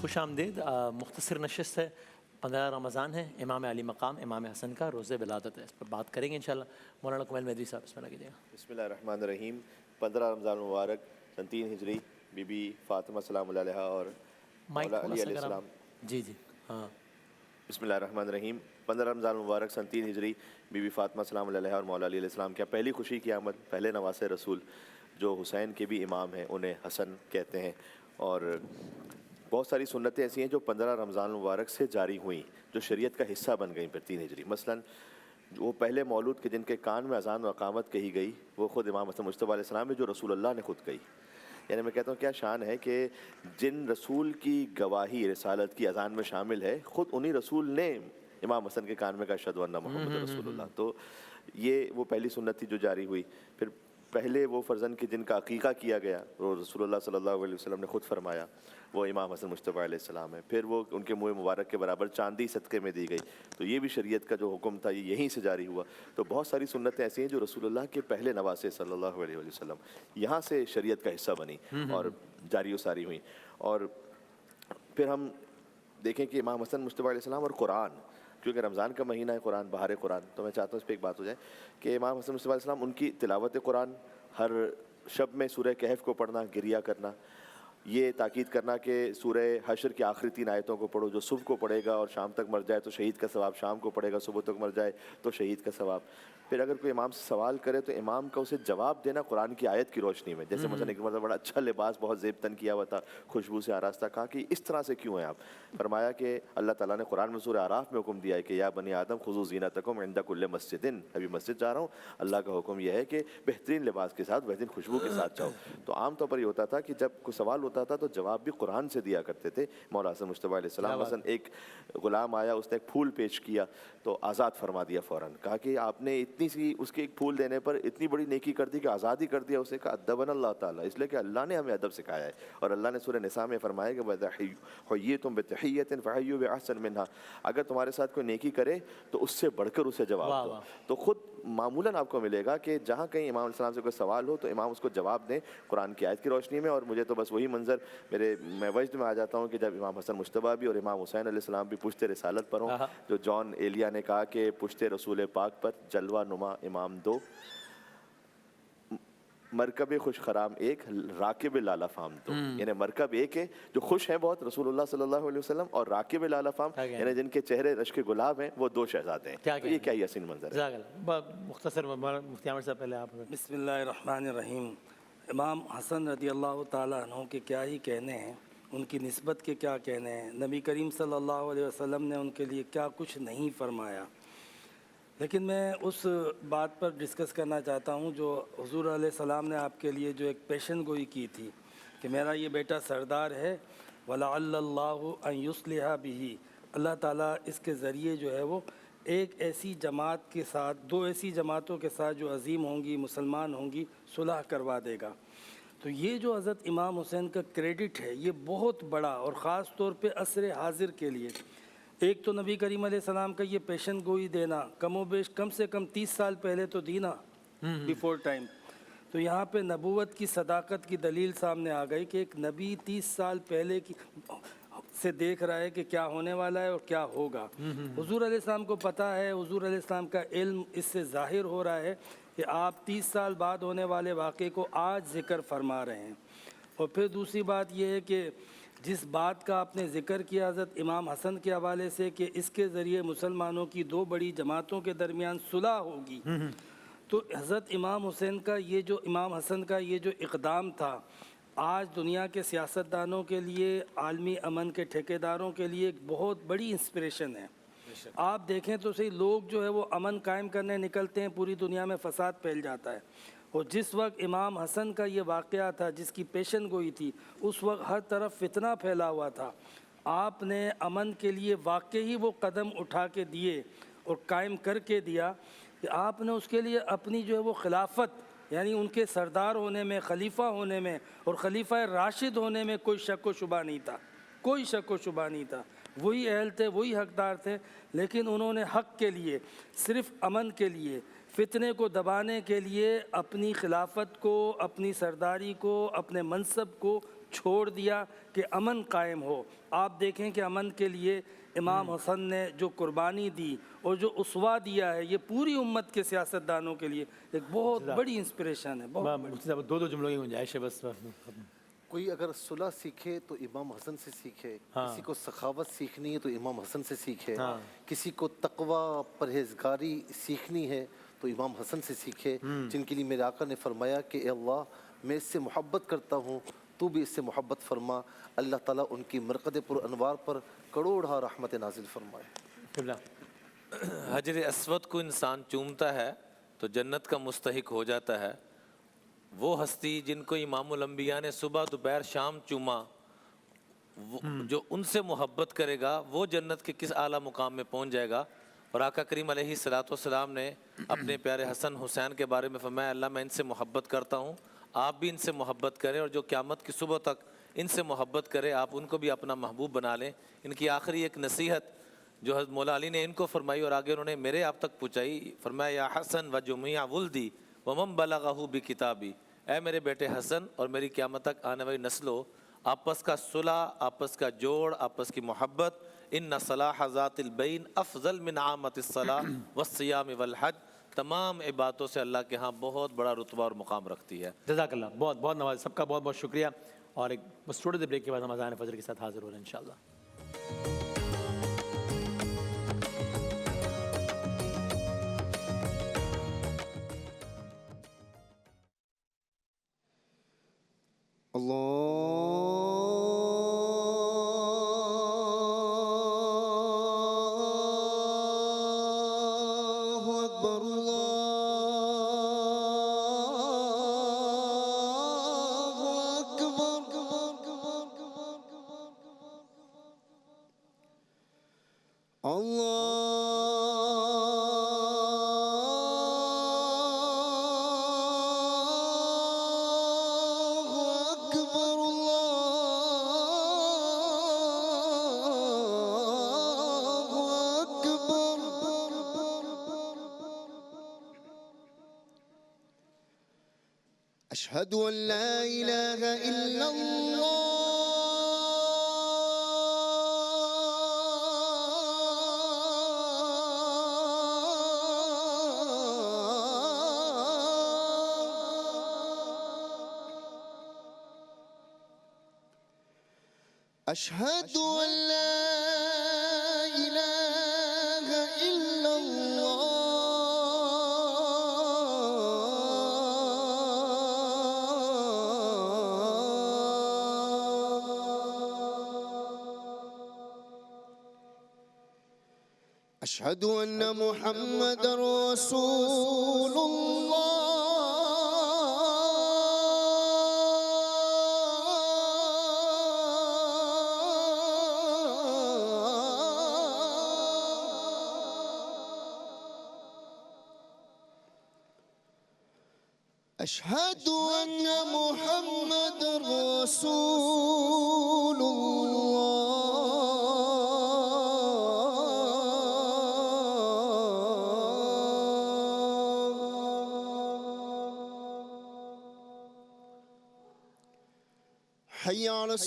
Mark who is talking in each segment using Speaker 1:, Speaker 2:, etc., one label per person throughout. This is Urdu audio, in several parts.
Speaker 1: خوش آمدید. مختصر نشست ہے. 15 رمضان ہے. امام علی مقام امام حسن کا روز ولادت ہے. اس پر بات کریں گے انشاءاللہ. مولانا کمیل مہدوی صاحب بسم اللہ کیجیے گا.
Speaker 2: بسم اللہ الرحمن الرحیم. 15 رمضان مبارک سن 3 ہجری بی بی فاطمہ سلام اللہ علیہا اور مولا علی علیہ السلام.
Speaker 1: جی ہاں.
Speaker 2: بسم اللہ الرحمن الرحیم. 15 رمضان مبارک سن 3 ہجری بی بی فاطمہ سلام اللہ علیہا اور مولا علی علیہ السلام کیا پہلی خوشی کی آمد. پہلے نواسے رسول جو حسین کے بھی امام ہیں انہیں حسن کہتے ہیں. اور بہت ساری سنتیں ایسی ہیں جو 15 رمضان مبارک سے جاری ہوئیں جو شریعت کا حصہ بن گئیں پھر 3 ہجری. مثلاً وہ پہلے مولود کے جن کے کان میں اذان و اقامت کہی گئی وہ خود امام حسن مجتبیٰ علیہ السلام ہے جو رسول اللہ نے خود کہی. یعنی میں کہتا ہوں کیا شان ہے کہ جن رسول کی گواہی رسالت کی اذان میں شامل ہے خود انہی رسول نے امام حسن کے کان میں کہا اشہدو ان محمد رسول اللہ. تو یہ وہ پہلی سنت تھی جو جاری ہوئی. پھر پہلے وہ فرزند کے جن کا عقیقہ کیا گیا وہ رسول اللہ صلی اللہ علیہ وسلم نے خود فرمایا وہ امام حسن مجتبیٰ علیہ السلام ہے. پھر وہ ان کے منہ مبارک کے برابر چاندی صدقے میں دی گئی تو یہ بھی شریعت کا جو حکم تھا یہ یہیں سے جاری ہوا. تو بہت ساری سنتیں ایسی ہیں جو رسول اللہ کے پہلے نواسے صلی اللہ علیہ وسلم یہاں سے شریعت کا حصہ بنی اور جاری و ساری ہوئیں. اور پھر ہم دیکھیں کہ امام حسن مجتبیٰ علیہ السلام اور قرآن کیونکہ رمضان کا مہینہ ہے قرآن بہار قرآن تو میں چاہتا ہوں اس پہ ایک بات ہو جائے کہ امام حسن مجتبیٰ علیہ السلام ان کی تلاوت قرآن ہر شب میں سورہ کہف کو پڑھنا گریہ کرنا یہ تاکید کرنا کہ سورہ حشر کی آخری 3 آیتوں کو پڑھو جو صبح کو پڑھے گا اور شام تک مر جائے تو شہید کا ثواب شام کو پڑھے گا صبح تک مر جائے تو شہید کا ثواب. پھر اگر کوئی امام سے سوال کرے تو امام کا اسے جواب دینا قرآن کی آیت کی روشنی میں. جیسے مثلا ایک مرتبہ بڑا اچھا لباس بہت زیب تن کیا ہوا تھا خوشبو سے آراستہ کہا کہ اس طرح سے کیوں ہیں آپ. فرمایا کہ اللہ تعالیٰ نے قرآن میں سورہ اعراف میں حکم دیا ہے کہ یا بنی آدم خذوا زینتکم عند کل مسجد. ابھی مسجد جا رہا ہوں اللہ کا حکم یہ ہے کہ بہترین لباس کے ساتھ بہترین خوشبو کے ساتھ جاؤ. تو عام طور پر یہ ہوتا تھا کہ جب کوئی سوال ہوتا تھا تو جواب بھی قرآن سے دیا کرتے تھے. مولا حسن مجتبیٰ علیہ السلام مثلا ایک غلام آیا اس نے ایک پھول پیش کیا تو آزاد فرما دیا فوراً. کہا کہ آپ نے اتنی سی اس کے ایک پھول دینے پر اتنی بڑی نیکی کر دی کہ آزاد ہی کر دیا اسے. کہا ادبنا اللہ تعالیٰ اس لیے کہ اللہ نے ہمیں ادب سکھایا ہے اور اللہ نے سورہ نساء میں فرمایا کہ وَإِذَا حُيِّيتُم بِتَحِيَّةٍ فَحَيُّوا بِأَحْسَنَ مِنْهَا. اگر تمہارے ساتھ کوئی نیکی کرے تو اس سے بڑھ کر اسے جواب دو. تو خود معمولاً آپ کو ملے گا کہ جہاں کہیں امام علیہ السلام سے کوئی سوال ہو تو امام اس کو جواب دیں قرآن کی آیت کی روشنی میں. اور مجھے تو بس وہی منظر میں وجد میں آ جاتا ہوں کہ جب امام حسن مجتبیٰ بھی اور امام حسین علیہ السلام بھی پشت رسالت پر ہوں جو جان ایلیا نے کہا کہ پشت رسول پاک پر جلوہ نما امام دو مرکب خوش خرام ایک راکب لالا فام دو. یعنی مرکب ایک ہے جو خوش ہیں بہت رسول اللہ صلی اللہ علیہ وسلم اور راکب لالا فام یعنی جن کے چہرے رشک گلاب ہیں وہ 2 شہزادے ہیں. یہ کیا ہی حسین منظر ہے.
Speaker 1: مختصر مفتی عامر صاحب پہلے آپ.
Speaker 3: بسم اللہ الرحمن الرحیم. امام حسن رضی اللہ تعالیٰ عنہ کے کیا ہی کہنے ہیں ان کی نسبت کے کیا کہنے ہیں. نبی کریم صلی اللہ علیہ وسلم نے ان کے لیے کیا کچھ نہیں فرمایا. لیکن میں اس بات پر ڈسکس کرنا چاہتا ہوں جو حضور علیہ السلام نے آپ کے لیے جو ایک پیشن گوئی کی تھی کہ میرا یہ بیٹا سردار ہے وَلَعَلَّ اللَّهُ أَن يُصْلِحَ بِهِ. اللہ تعالیٰ اس کے ذریعے جو ہے وہ ایک ایسی جماعت کے ساتھ 2 ایسی جماعتوں کے ساتھ جو عظیم ہوں گی مسلمان ہوں گی صلح کروا دے گا. تو یہ جو حضرت امام حسین کا کریڈٹ ہے یہ بہت بڑا اور خاص طور پہ عصر حاضر کے لیے ایک تو نبی کریم علیہ السلام کا یہ پیشن گوئی دینا کم و بیش کم سے کم 30 سال پہلے تو دینا بیفور ٹائم. تو یہاں پہ نبوت کی صداقت کی دلیل سامنے آ گئی کہ ایک نبی 30 سال پہلے کی سے دیکھ رہا ہے کہ کیا ہونے والا ہے اور کیا ہوگا. حضور علیہ السلام کو پتہ ہے حضور علیہ السلام کا علم اس سے ظاہر ہو رہا ہے کہ آپ 30 سال بعد ہونے والے واقعے کو آج ذکر فرما رہے ہیں. اور پھر دوسری بات یہ ہے کہ جس بات کا آپ نے ذکر کیا حضرت امام حسن کے حوالے سے کہ اس کے ذریعے مسلمانوں کی 2 بڑی جماعتوں کے درمیان صلح ہوگی تو حضرت امام حسین کا یہ جو امام حسن کا یہ جو اقدام تھا آج دنیا کے سیاستدانوں کے لیے عالمی امن کے ٹھیکیداروں کے لیے ایک بہت بڑی انسپریشن ہے. آپ دیکھیں تو صحیح لوگ جو ہے وہ امن قائم کرنے نکلتے ہیں پوری دنیا میں فساد پھیل جاتا ہے. اور جس وقت امام حسن کا یہ واقعہ تھا جس کی پیشن گوئی تھی اس وقت ہر طرف فتنہ پھیلا ہوا تھا. آپ نے امن کے لیے واقعی وہ قدم اٹھا کے دیے اور قائم کر کے دیا کہ آپ نے اس کے لیے اپنی جو ہے وہ خلافت یعنی ان کے سردار ہونے میں خلیفہ ہونے میں اور خلیفہ راشد ہونے میں کوئی شک و شبہ نہیں تھا. کوئی شک و شبہ نہیں تھا. وہی اہل تھے وہی حقدار تھے. لیکن انہوں نے حق کے لیے صرف امن کے لیے فتنے کو دبانے کے لیے اپنی خلافت کو اپنی سرداری کو اپنے منصب کو چھوڑ دیا کہ امن قائم ہو۔ آپ دیکھیں کہ امن کے لیے امام حسن نے جو قربانی دی اور جو اسوہ دیا ہے، یہ پوری امت کے سیاستدانوں کے لیے ایک بہت بڑی انسپریشن ہے۔ بہت
Speaker 1: مفتی صاحب دو جملوں کی گنجائش ہے بس۔
Speaker 4: کوئی اگر صلح سیکھے تو امام حسن سے سیکھے، کسی کو سخاوت سیکھنی ہے تو امام حسن سے سیکھے، کسی کو تقوی پرہیزگاری سیکھنی ہے تو امام حسن سے سیکھے، جن کے لیے میرے آقا نے فرمایا کہ اے اللہ میں اس سے محبت کرتا ہوں، تو بھی اس سے محبت فرما۔ اللہ تعالیٰ ان کی مرقد پر انوار پر کروڑہا رحمت نازل فرمائے۔
Speaker 1: قبلہ
Speaker 5: حجر اسود کو انسان چومتا ہے تو جنت کا مستحق ہو جاتا ہے۔ وہ ہستی جن کو امام الانبیاء نے صبح دوپہر شام چوما، جو ان سے محبت کرے گا وہ جنت کے کس اعلیٰ مقام میں پہنچ جائے گا۔ اور آقا کریم علیہ السلام نے اپنے پیارے حسن حسین کے بارے میں فرمایا اللہ میں ان سے محبت کرتا ہوں، آپ بھی ان سے محبت کریں، اور جو قیامت کی صبح تک ان سے محبت کرے آپ ان کو بھی اپنا محبوب بنا لیں۔ ان کی آخری ایک نصیحت جو حضرت مولا علی نے ان کو فرمائی اور آگے انہوں نے میرے آپ تک پہنچائی، فرمایا یا حسن و جمیع ولدی ومن بلغہ بکتابی، اے میرے بیٹے حسن اور میری قیامت تک آنے والی نسلوں، آپس کا صلح، آپس کا جوڑ، آپس کی محبت، ان صلاح ذات البین افضل من عامت الصلاح والصیام والحج، تمام عبادتوں سے اللہ کے ہاں بہت بڑا رتبہ اور مقام رکھتی ہے۔
Speaker 1: جزاک اللہ، بہت بہت نواز، سب کا بہت بہت شکریہ۔ اور ایک بس چھوٹے سے بریک کے بعد ہم اذان فجر کے ساتھ حاضر ہو رہے ہیں انشاءاللہ۔
Speaker 6: اللہ اکبر أشهد أن لا إله إلا الله أشهد أن لا إله إلا أشهد أن محمد رسول أشهد أن محمد رسول حي على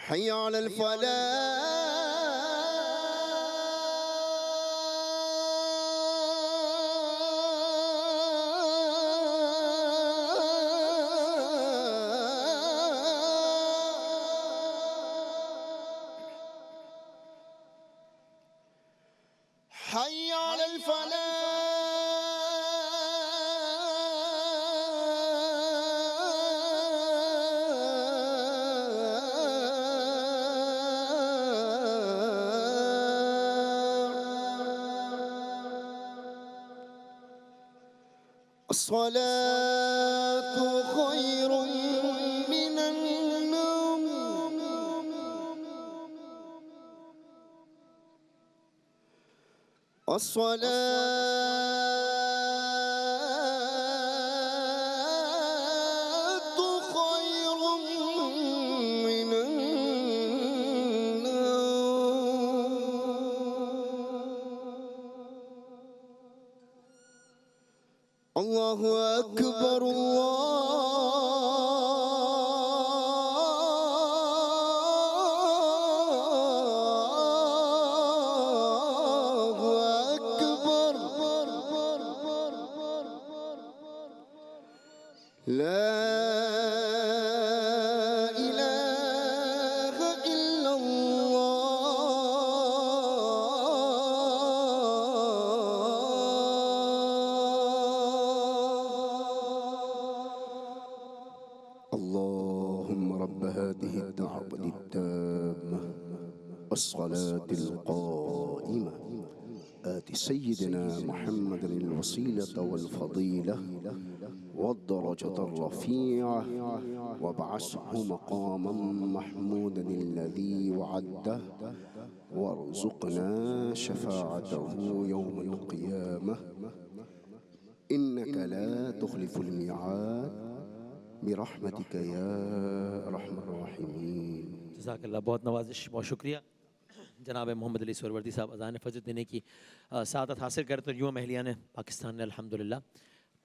Speaker 6: حي على حي على حي على الفلاح الصلاة خير من النوم الصلاة خير من النوم الله أكبر الله أكبر لا إله إلا الله اللهم رب هذه الدعوة التامة والصلاة القائمة آت سيدنا محمد الوسيلة والفضيلة والدرجة الرفيعة وابعثه مقاما محمودا الذي وعده وارزقنا شفاعته يوم القيامة إنك لا تخلف الميعاد برحمتك يا أرحم الراحمين.
Speaker 1: جزاک اللہ، بہت نوازش، بہت شکریہ جناب محمد علی سہروردی صاحب اذان فجر دینے کی سعادت حاصل کرتے ہیں. یوں اہلیان پاکستان نے الحمدللہ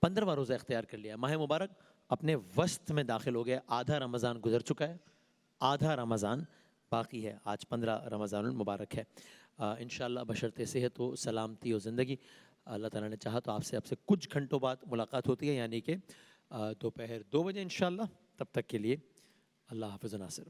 Speaker 1: 15واں روزہ اختیار کر لیا. ماہ مبارک اپنے وسط میں داخل ہو گیا. آدھا رمضان گزر چکا ہے، آدھا رمضان باقی ہے. آج 15 رمضان المبارک ہے. انشاءاللہ بشرط صحت و سلامتی و زندگی اللہ تعالیٰ نے چاہا تو آپ سے کچھ گھنٹوں بعد ملاقات ہوتی ہے، یعنی کہ دوپہر 2 بجے انشاءاللہ. تب تک کے لیے اللہ حافظ و ناصر.